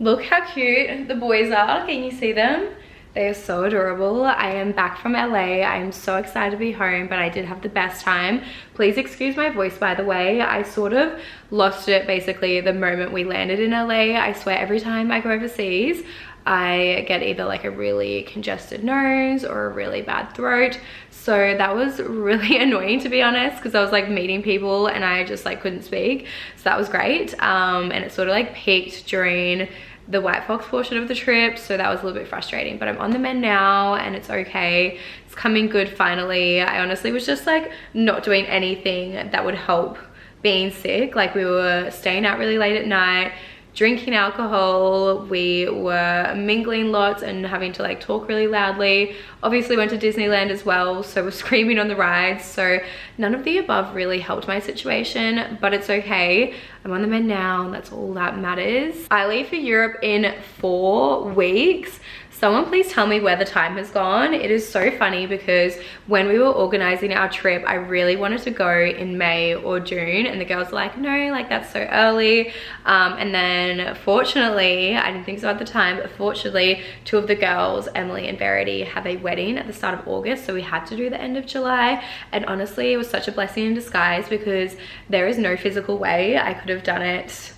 Look how cute the boys are. Can you see them? They are so adorable. I am back from LA. I am so excited to be home, but I did have the best time. Please excuse my voice, by the way. I sort of lost it basically the moment we landed in LA. I swear every time I go overseas, I get either like a really congested nose or a really bad throat. So that was really annoying, to be honest, because I was like meeting people and I just like couldn't speak. So that was great. And it sort of like peaked during the White Fox portion of the trip, so that was a little bit frustrating, but I'm on the mend now and it's okay. It's coming good finally. I honestly was just like not doing anything that would help being sick. Like we were staying out really late at night, drinking alcohol, we were mingling lots and having to like talk really loudly. Obviously went to Disneyland as well, so we're screaming on the rides. So none of the above really helped my situation, but it's okay. I'm on the mend now, and that's all that matters. I leave for Europe in 4 weeks. Someone please tell me where the time has gone. It is so funny because when we were organizing our trip, I really wanted to go in May or June, and the girls were like, no, like that's so early. And then fortunately, I didn't think so at the time, but fortunately 2 of the girls, Emily and Verity, have a wedding at the start of August, so we had to do the end of July. And honestly, it was such a blessing in disguise because there is no physical way I could have done it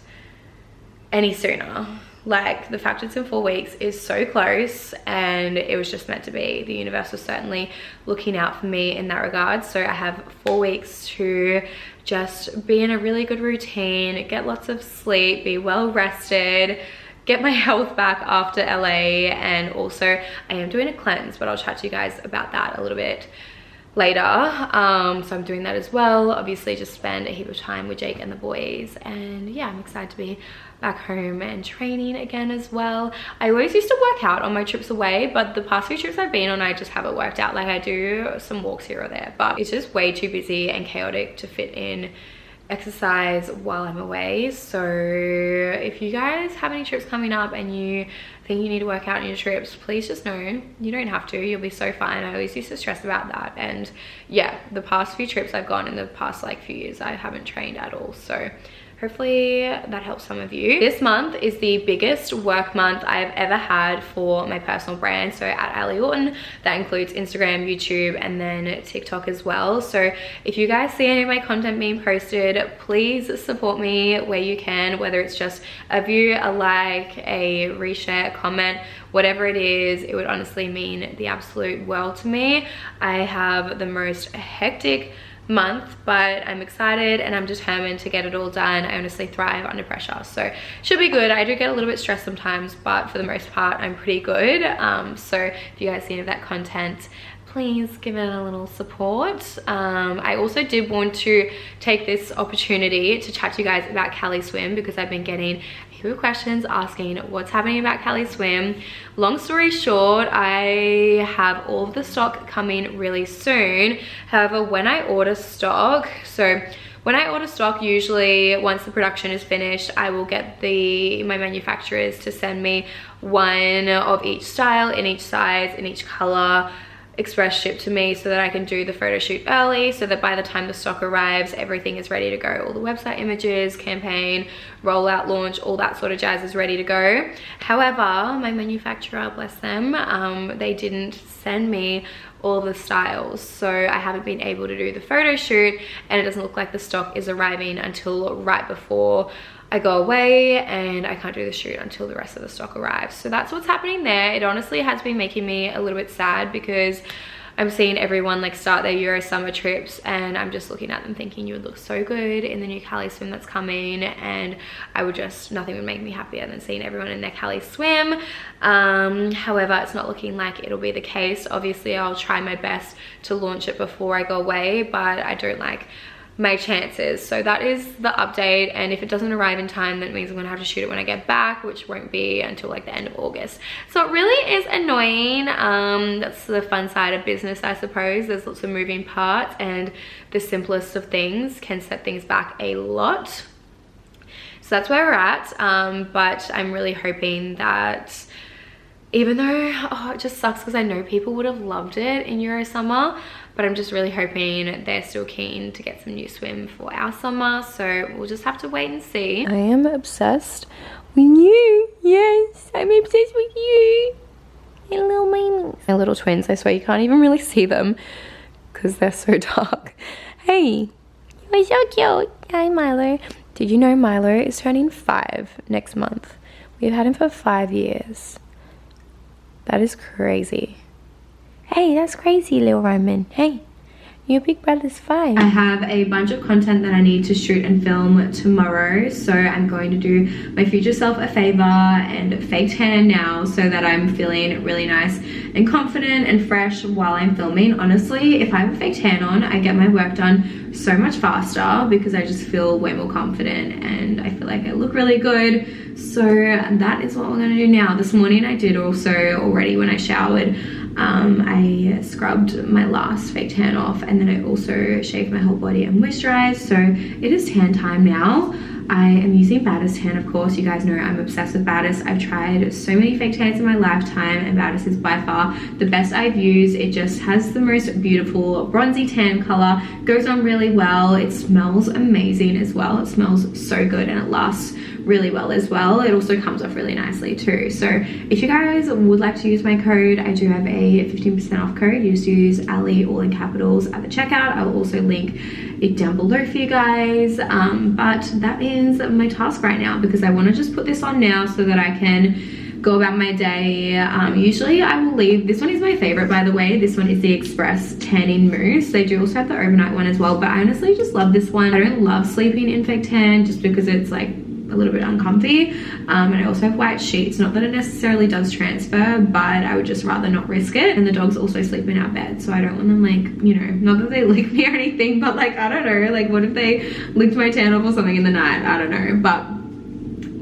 any sooner. Like the fact it's in 4 weeks is so close, and it was just meant to be. The universe was certainly looking out for me in that regard. So I have 4 weeks to just be in a really good routine, get lots of sleep, be well rested, get my health back after LA. And also I am doing a cleanse, but I'll chat to you guys about that a little bit later. So I'm doing that as well. Obviously just spend a heap of time with Jake and the boys, and yeah, I'm excited to be back home and training again as well. I always used to work out on my trips away, but the past few trips I've been on, I just haven't worked out. Like I do some walks here or there, but it's just way too busy and chaotic to fit in exercise while I'm away. So if you guys have any trips coming up and you think you need to work out on your trips, please just know you don't have to. You'll be so fine. I always used to stress about that, and yeah, the past few trips I've gone in the past like few years, I haven't trained at all. So hopefully that helps some of you. This month is the biggest work month I've ever had for my personal brand. So at Ali Orton, that includes Instagram, YouTube, and then TikTok as well. So if you guys see any of my content being posted, please support me where you can, whether it's just a view, a like, a reshare, a comment, whatever it is. It would honestly mean the absolute world to me. I have the most hectic month, but I'm excited and I'm determined to get it all done. I honestly thrive under pressure, so should be good. I do get a little bit stressed sometimes, but for the most part I'm pretty good. So if you guys see any of that content, please give it a little support. I also did want to take this opportunity to chat to you guys about Cali Swim, because I've been getting questions asking what's happening about Cali Swim. Long story short, I have all of the stock coming really soon. However, when I order stock, usually once the production is finished, I will get my manufacturers to send me one of each style, in each size, in each color, express ship to me, so that I can do the photo shoot early, so that by the time the stock arrives, everything is ready to go. All the website images, campaign, rollout, launch, all that sort of jazz is ready to go. However, my manufacturer, bless them, they didn't send me all the styles, so I haven't been able to do the photo shoot, and it doesn't look like the stock is arriving until right before I go away, and I can't do the shoot until the rest of the stock arrives. So that's what's happening there. It honestly has been making me a little bit sad, because I'm seeing everyone like start their Euro summer trips, and I'm just looking at them thinking you would look so good in the new Cali Swim that's coming, and nothing would make me happier than seeing everyone in their Cali Swim. However, it's not looking like it'll be the case. Obviously I'll try my best to launch it before I go away, but I don't like my chances. So that is the update, and if it doesn't arrive in time, that means I'm gonna have to shoot it when I get back, which won't be until like the end of August. So it really is annoying. That's the fun side of business, I suppose. There's lots of moving parts, and the simplest of things can set things back a lot. So that's where we're at. But I'm really hoping that, even though it just sucks because I know people would have loved it in Euro summer, but I'm just really hoping they're still keen to get some new swim for our summer. So we'll just have to wait and see. I am obsessed With you? Yes, I'm obsessed with you. Hey, little mamies. My little twins, I swear you can't even really see them because they're so dark. Hey, you're so cute. Hi, Milo. Did you know Milo is turning 5 next month? We've had him for 5 years. That is crazy. Hey, that's crazy, little Roman. Hey. Your big brother's 5. I have a bunch of content that I need to shoot and film tomorrow, so I'm going to do my future self a favor and fake tan now so that I'm feeling really nice and confident and fresh while I'm filming. Honestly, if I have a fake tan on, I get my work done so much faster because I just feel way more confident and I feel like I look really good. So that is what we're gonna do now. This morning I did also already when I showered. I scrubbed my last fake tan off and then I also shaved my whole body and moisturized. So it is tan time now. I am using Baddest Tan, of course. You guys know I'm obsessed with Baddest. I've tried so many fake tans in my lifetime and Baddest is by far the best I've used. It just has the most beautiful bronzy tan color, goes on really well. It smells amazing as well. It smells so good and it lasts really well as well. It also comes off really nicely too. So if you guys would like to use my code, I do have a 15% off code. You just use Ali all in capitals at the checkout. I will also link it down below for you guys. But that is my task right now because I want to just put this on now so that I can go about my day. Usually I will leave, this one is my favorite by the way. This one is the Express Tanning Mousse. They do also have the overnight one as well, but I honestly just love this one. I don't love sleeping in fake tan just because it's like a little bit uncomfy, and I also have white sheets. Not that it necessarily does transfer, but I would just rather not risk it. And the dogs also sleep in our bed, so I don't want them like, you know, not that they lick me or anything, but like, I don't know, like what if they licked my tan off or something in the night? I don't know. But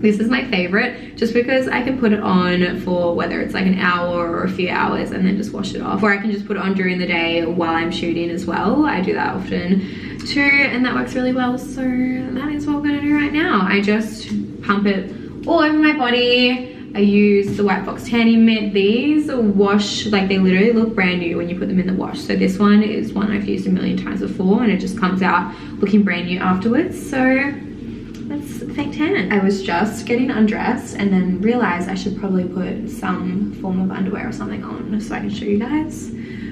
this is my favorite just because I can put it on for whether it's like an hour or a few hours and then just wash it off, or I can just put it on during the day while I'm shooting as well. I do that often too and that works really well. So that is what we're gonna do right now. I just pump it all over my body. I use the White Fox Tanning Mitt. These wash, like they literally look brand new when you put them in the wash. So this one is one I've used a million times before and it just comes out looking brand new afterwards. So let's fake tan. I was just getting undressed and then realized I should probably put some form of underwear or something on so I can show you guys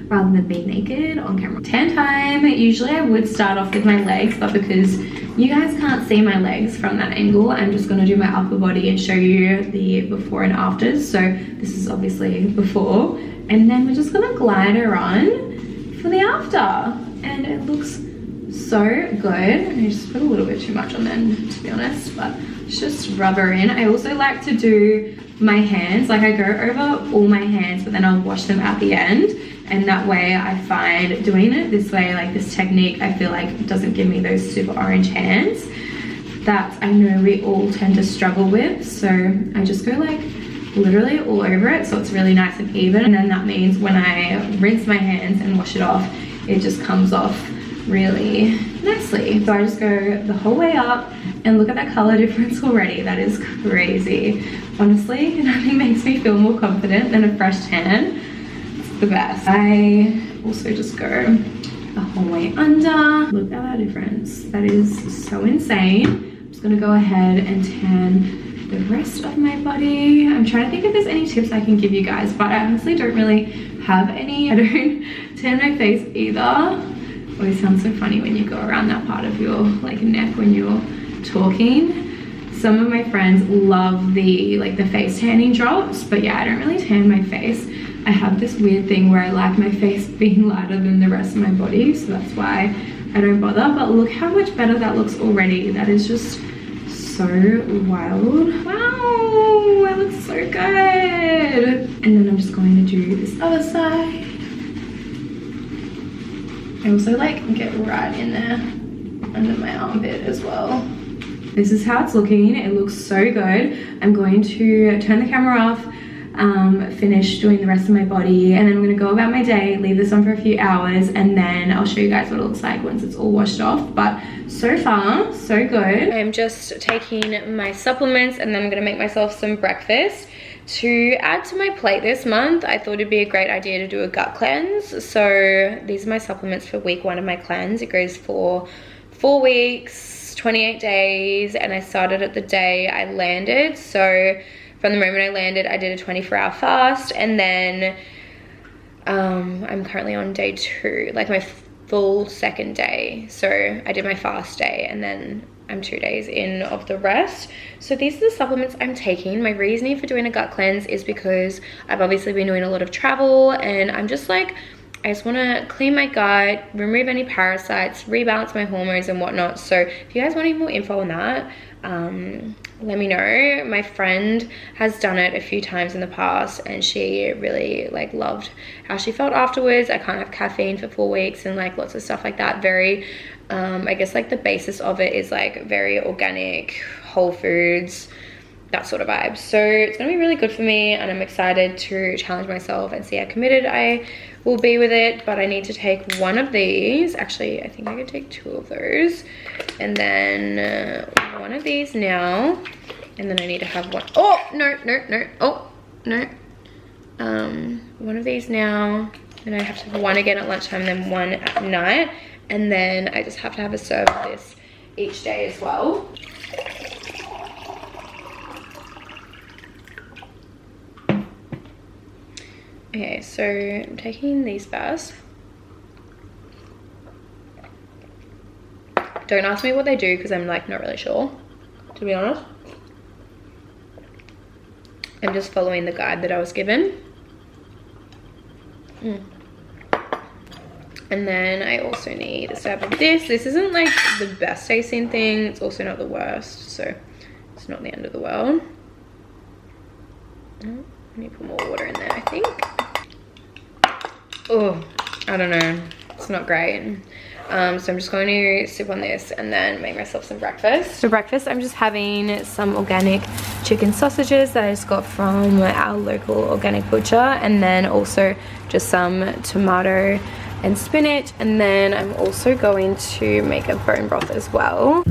rather than be naked on camera. Tan time. Usually I would start off with my legs, but because you guys can't see my legs from that angle, I'm just gonna do my upper body and show you the before and afters. So this is obviously before, and then we're just gonna glide her on for the after. And it looks so good. I just put a little bit too much on then, to be honest, but let's just rub her in. I also like to do my hands, like I go over all my hands, but then I'll wash them at the end. And that way I find doing it this way, like this technique, I feel like doesn't give me those super orange hands that I know we all tend to struggle with. So I just go like literally all over it so it's really nice and even. And then that means when I rinse my hands and wash it off, it just comes off really nicely. So I just go the whole way up and look at that color difference already. That is crazy. Honestly, nothing makes me feel more confident than a fresh tan. It's the best. I also just go the whole way under. Look at that difference. That is so insane. I'm just gonna go ahead and tan the rest of my body. I'm trying to think if there's any tips I can give you guys, but I honestly don't really have any. I don't tan my face either. Always sounds so funny when you go around that part of your like neck when you're talking. Some of my friends love the face tanning drops, but yeah, I don't really tan my face. I have this weird thing where I like my face being lighter than the rest of my body, so that's why I don't bother. But look how much better that looks already. That is just so wild. Wow, that looks so good. And then I'm just going to do this other side. I also like get right in there under my armpit as well. This is how it's looking. It looks so good. I'm going to turn the camera off, finish doing the rest of my body, and then I'm gonna go about my day, leave this on for a few hours, and then I'll show you guys what it looks like once it's all washed off. But so far, so good. I'm just taking my supplements and then I'm gonna make myself some breakfast. To add to my plate this month, I thought it'd be a great idea to do a gut cleanse. So these are my supplements for week 1 of my cleanse. It goes for 4 weeks, 28 days and I started at the day I landed. So from the moment I landed, I did a 24-hour fast, and then I'm currently on day 2, like my full second day. So I did my fast day and then I'm 2 days in of the rest. So these are the supplements I'm taking. My reasoning for doing a gut cleanse is because I've obviously been doing a lot of travel, and I'm just like, I just want to clean my gut, remove any parasites, rebalance my hormones and whatnot. So if you guys want any more info on that, let me know. My friend has done it a few times in the past and she really like loved how she felt afterwards. I can't have caffeine for 4 weeks and like lots of stuff like that. Very I guess like the basis of it is like very organic, whole foods, that sort of vibe. So it's gonna be really good for me, and I'm excited to challenge myself and see how committed I will be with it. But I need to take one of these. Actually, I think I could take 2 of those, and then one of these now, and then I need to have one. Oh no, oh no, one of these now, and I have to have one again at lunchtime and then one at night, and then I just have to have a serve of this each day as well. Okay, so I'm taking these first. Don't ask me what they do because I'm like not really sure, to be honest. I'm just following the guide that I was given. And then I also need a serve of this. This isn't like the best tasting thing. It's also not the worst, so it's not the end of the world. I need to put more water in there, I think. Oh, I don't know. It's not great. So I'm just going to sip on this and then make myself some breakfast. For breakfast, I'm just having some organic chicken sausages that I just got from our local organic butcher, and then also just some tomato and spinach, and then I'm also going to make a bone broth as well.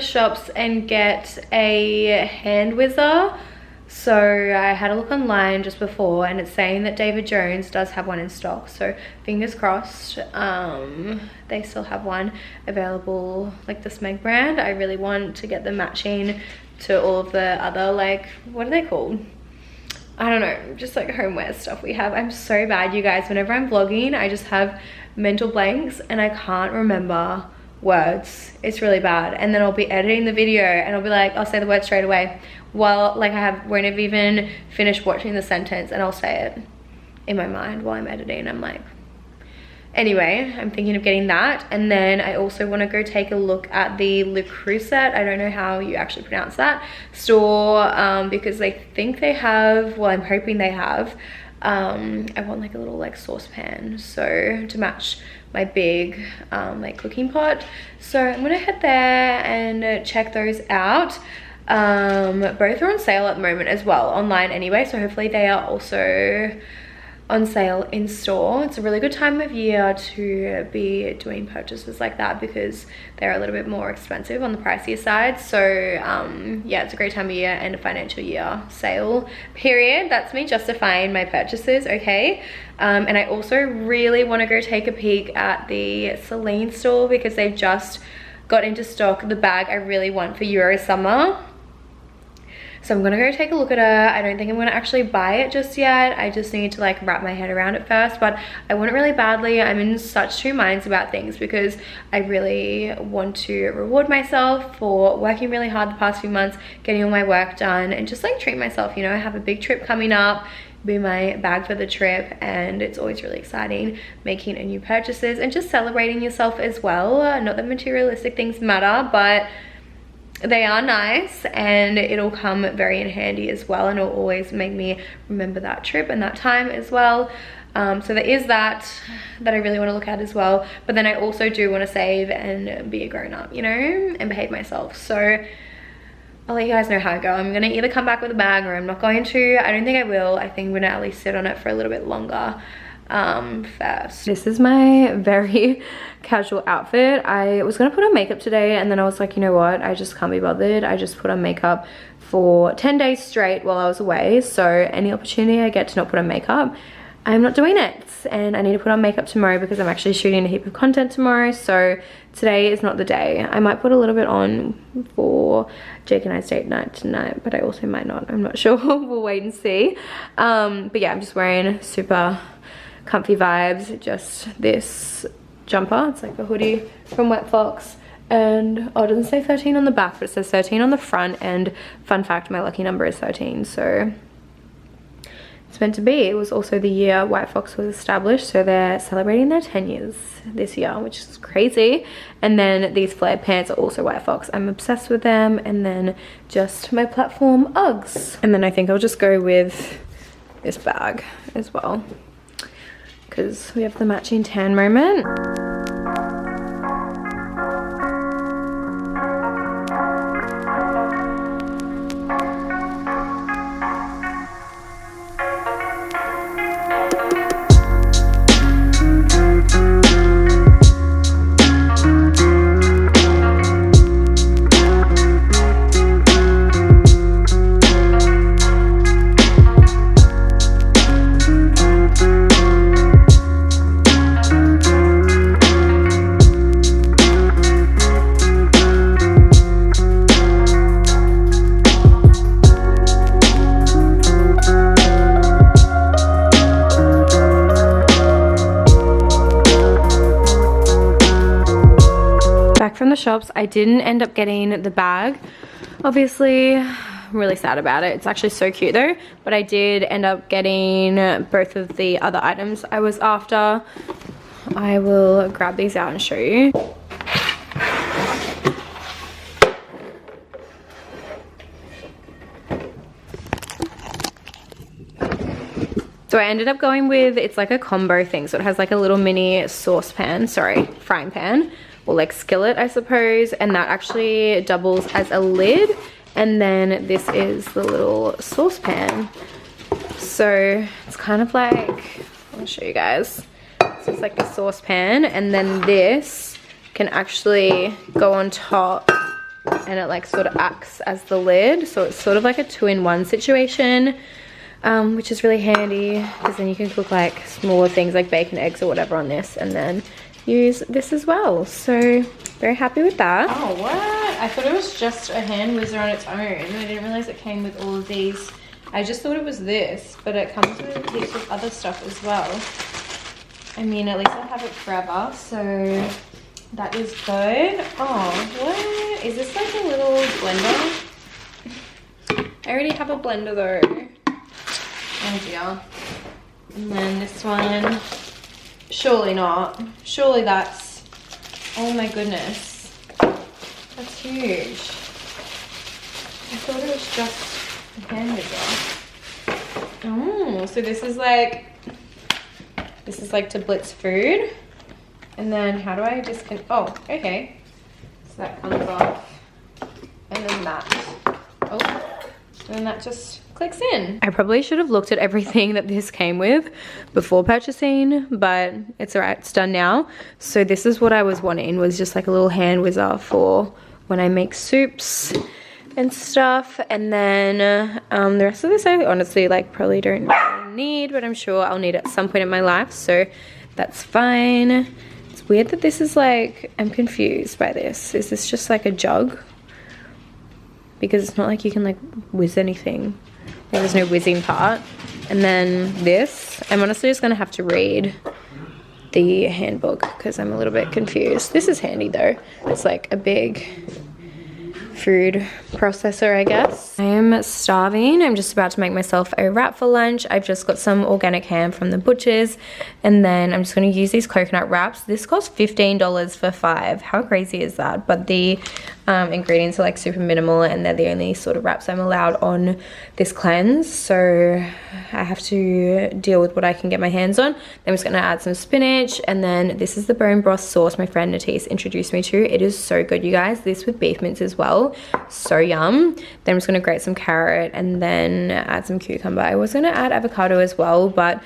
Shops and get a hand whizzer. So I had a look online just before and it's saying that David Jones does have one in stock, so fingers crossed they still have one available, like the Smeg brand. I really want to get them matching to all of the other, like, what are they called? I don't know, just like homeware stuff we have. I'm so bad, you guys. Whenever I'm vlogging, I just have mental blanks and I can't remember words. It's really bad, and then I'll be editing the video and I'll be like, I'll say the word straight away, well, like won't have even finished watching the sentence and I'll say it in my mind while I'm editing. I'm like, anyway, I'm thinking of getting that. And then I also want to go take a look at the Le Creuset, I don't know how you actually pronounce that, store, because I think they have, well, I'm hoping they have, I want like a little like saucepan, so to match my big like cooking pot. So I'm gonna head there and check those out. Both are on sale at the moment as well, online anyway, so hopefully they are also on sale in store. It's a really good time of year to be doing purchases like that because they're a little bit more expensive on the pricier side. So yeah, it's a great time of year and a financial year sale period. That's me justifying my purchases, okay? And I also really want to go take a peek at the Celine store because they've just got into stock the bag I really want for Euro summer. So I'm gonna go take a look at her. I don't think I'm gonna actually buy it just yet. I just need to like wrap my head around it first, but I want it really badly. I'm in such two minds about things because I really want to reward myself for working really hard the past few months, getting all my work done, and just like treat myself, you know. I have a big trip coming up, be my bag for the trip, and it's always really exciting making new purchases and just celebrating yourself as well. Not that materialistic things matter, but they are nice and it'll come very in handy as well, and it'll always make me remember that trip and that time as well. So there is that I really want to look at as well. But then I also do want to save and be a grown-up, you know, and behave myself. So I'll let you guys know how I go. I'm gonna either come back with a bag or I'm not going to. I don't think I will. I think I'm gonna at least sit on it for a little bit longer first. This is my very casual outfit. I was gonna put on makeup today and then I was like, you know what, I just can't be bothered. I just put on makeup for 10 days straight while I was away. So any opportunity I get to not put on makeup, I'm not doing it. And I need to put on makeup tomorrow because I'm actually shooting a heap of content tomorrow. So today is not the day. I might put a little bit on for Jake and I's date night tonight, but I also might not. I'm not sure. We'll wait and see. But yeah, I'm just wearing super comfy vibes. Just this jumper. It's like a hoodie from Wet Fox. And oh, it doesn't say 13 on the back, but it says 13 on the front. And fun fact, my lucky number is 13. So it's meant to be. It was also the year White Fox was established, so they're celebrating their 10 years this year, which is crazy. And then these flared pants are also White Fox. I'm obsessed with them. And then just my platform Uggs. And then I think I'll just go with this bag as well, because we have the matching tan moment. From the shops, I didn't end up getting the bag. Obviously, I'm really sad about it. It's actually so cute though, but I did end up getting both of the other items I was after. I will grab these out and show you. So I ended up going with, it's like a combo thing. So it has like a little mini saucepan, sorry, frying pan, or like skillet, I suppose. And that actually doubles as a lid. And then this is the little saucepan. So it's kind of like, I'll show you guys. So it's like a saucepan, and then this can actually go on top, and it like sort of acts as the lid. So it's sort of like a 2-in-1 situation. Which is really handy, because then you can cook like smaller things like bacon, eggs or whatever on this, and then use this as well. So very happy with that. Oh, what? I thought it was just a hand whizzer on its own. I didn't realize it came with all of these. I just thought it was this, but it comes with heaps of other stuff as well. I mean, at least I'll have it forever, so that is good. Oh, what? Is this like a little blender? I already have a blender though. Oh dear. And then this one, surely not. Surely that's, oh my goodness. That's huge. I thought it was just a hand whizzer. Oh, so this is like to blitz food. And then how do I disconnect? Oh, okay. So that comes off. And then that. Oh, and then that just clicks in. I probably should have looked at everything that this came with before purchasing, but it's alright, it's done now. So this is what I was wanting, was just like a little hand whizzer for when I make soups and stuff. And then the rest of this I honestly like probably don't really need, but I'm sure I'll need it at some point in my life, so that's fine. It's weird that this is like, I'm confused by this. Is this just like a jug? Because it's not like you can like whiz anything. There's no whizzing part. And then this, I'm honestly just gonna have to read the handbook because I'm a little bit confused. This is handy though. It's like a big food processor, I guess. I am starving. I'm just about to make myself a wrap for lunch. I've just got some organic ham from the butcher's, and then I'm just going to use these coconut wraps. This cost $15 for 5. How crazy is that? But the ingredients are like super minimal, and they're the only sort of wraps I'm allowed on this cleanse. So I have to deal with what I can get my hands on. Then I'm just gonna add some spinach, and then this is the bone broth sauce my friend Natisse introduced me to. It is so good, you guys. This with beef mince as well, so yum. Then I'm just gonna grate some carrot and then add some cucumber. I was gonna add avocado as well, but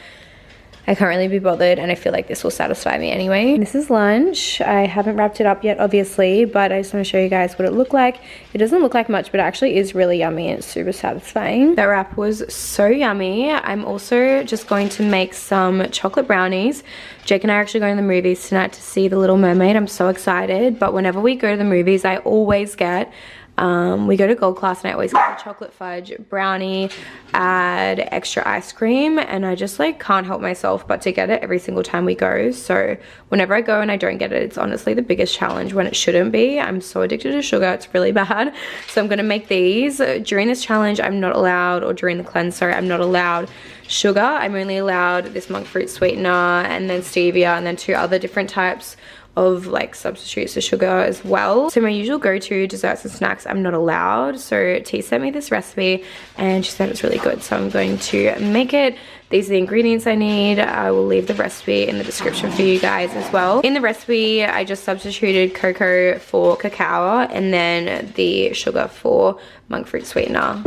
I can't really be bothered, and I feel like this will satisfy me anyway. This is lunch. I haven't wrapped it up yet, obviously, but I just want to show you guys what it looked like. It doesn't look like much, but it actually is really yummy and it's super satisfying. That wrap was so yummy. I'm also just going to make some chocolate brownies. Jake and I are actually going to the movies tonight to see The Little Mermaid. I'm so excited, but whenever we go to the movies, I always get we go to Gold Class and I always get the chocolate fudge brownie, add extra ice cream, and I just like can't help myself but to get it every single time we go. So whenever I go and I don't get it, it's honestly the biggest challenge when it shouldn't be. I'm so addicted to sugar, it's really bad. So I'm gonna make these. During this challenge, I'm not allowed, or during the cleanse, sorry, I'm not allowed sugar. I'm only allowed this monk fruit sweetener and then stevia and then 2 other different types of like substitutes to sugar as well. So my usual go-to desserts and snacks I'm not allowed. So T sent me this recipe and she said it's really good, so I'm going to make it. These are the ingredients I need. I will leave the recipe in the description for you guys as well. In the recipe, I just substituted cocoa for cacao and then the sugar for monk fruit sweetener.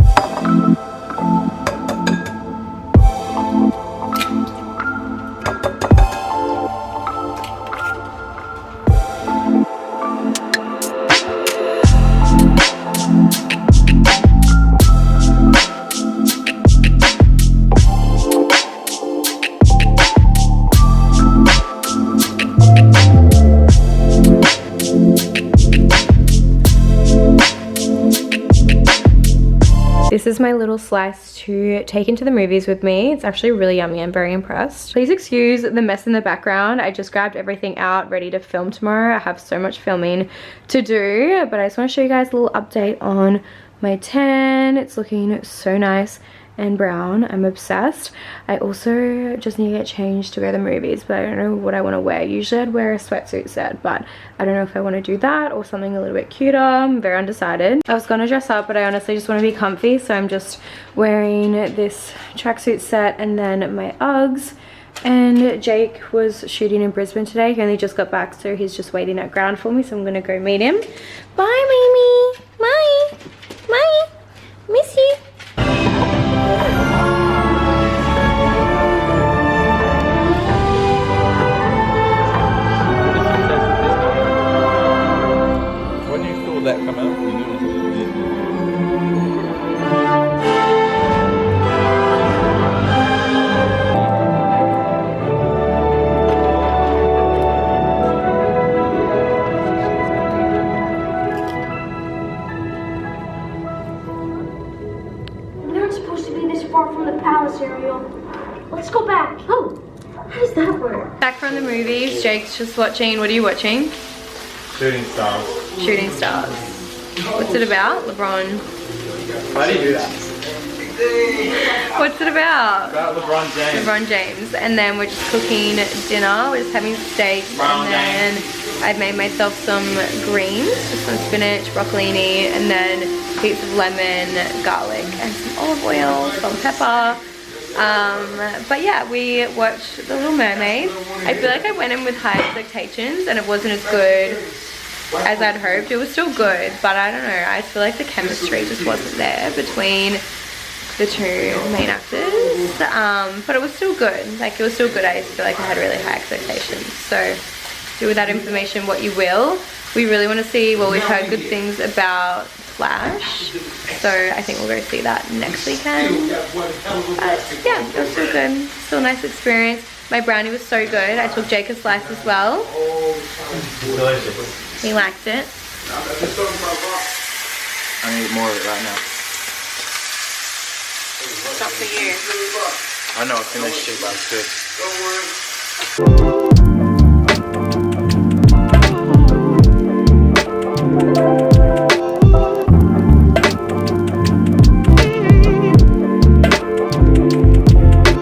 This is my little slice to take into the movies with me. It's actually really yummy. I'm very impressed. Please excuse the mess in the background. I just grabbed everything out ready to film tomorrow. I have so much filming to do, but I just want to show you guys a little update on my tan. It's looking so nice and brown. I'm obsessed. I also just need to get changed to go to the movies, but I don't know what I want to wear. Usually I'd wear a sweatsuit set, but I don't know if I want to do that or something a little bit cuter. I'm very undecided. I was gonna dress up, but I honestly just want to be comfy, so I'm just wearing this tracksuit set and then my Uggs. And Jake was shooting in Brisbane today. He only just got back, so he's just waiting at ground for me, so I'm gonna go meet him. Bye, Mimi. Bye. Bye. Miss you. When you saw that come out, you knew it. Let's go back. Oh, how does that work? Back from the movies. Jake's just watching. What are you watching? Shooting stars. Shooting Stars. What's it about? LeBron. Why do you do that? What's it about? About LeBron James. LeBron James. And then we're just cooking dinner. We're just having steak. Brown and then I've made myself some greens. Just some spinach, broccolini, and then heaps of lemon, garlic, and some olive oil, some pepper. But yeah, we watched The Little Mermaid. I feel like I went in with high expectations and it wasn't as good as I'd hoped. It was still good, but I don't know, I feel like the chemistry just wasn't there between the 2 main actors. But it was still good. Like, it was still good. I just feel like I had really high expectations. So do with that information what you will. We really want to see, well, we've heard good things about Flash, so I think we'll go see that next weekend. Yeah, it was still good. Still a nice experience. My brownie was so good. I took Jake a slice as well. Delicious. He liked it. I need more of it right now. It's not for you. I know I finished it, but it's good.